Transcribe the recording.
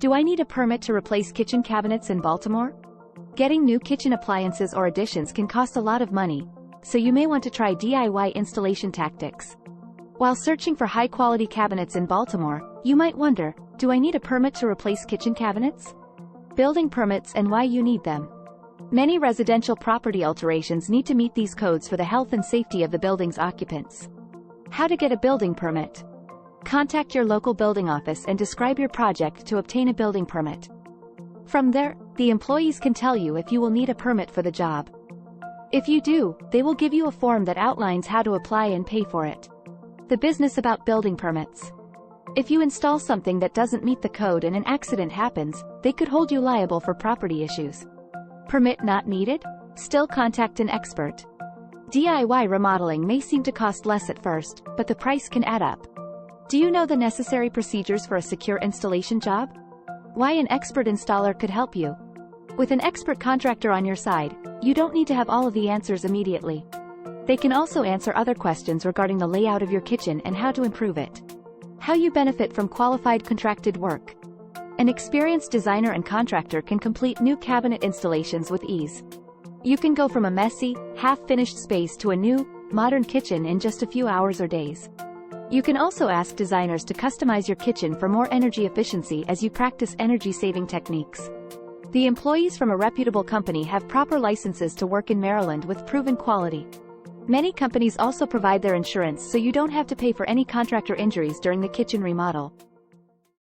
Do I need a permit to replace kitchen cabinets in Baltimore? Getting new kitchen appliances or additions can cost a lot of money, so you may want to try DIY installation tactics. While searching for high-quality cabinets in Baltimore, you might wonder, do I need a permit to replace kitchen cabinets? Building permits and why you need them. Many residential property alterations need to meet these codes for the health and safety of the building's occupants. How to get a building permit. Contact your local building office and describe your project to obtain a building permit. From there, the employees can tell you if you will need a permit for the job. If you do, they will give you a form that outlines how to apply and pay for it. The business about building permits. If you install something that doesn't meet the code and an accident happens, they could hold you liable for property issues. Permit not needed? Still contact an expert. DIY remodeling may seem to cost less at first, but the price can add up. Do you know the necessary procedures for a secure installation job? Why an expert installer could help you. With an expert contractor on your side, you don't need to have all of the answers immediately. They can also answer other questions regarding the layout of your kitchen and how to improve it. How you benefit from qualified contracted work. An experienced designer and contractor can complete new cabinet installations with ease. You can go from a messy, half-finished space to a new, modern kitchen in just a few hours or days. You can also ask designers to customize your kitchen for more energy efficiency as you practice energy-saving techniques. The employees from a reputable company have proper licenses to work in Maryland with proven quality. Many companies also provide their insurance so you don't have to pay for any contractor injuries during the kitchen remodel.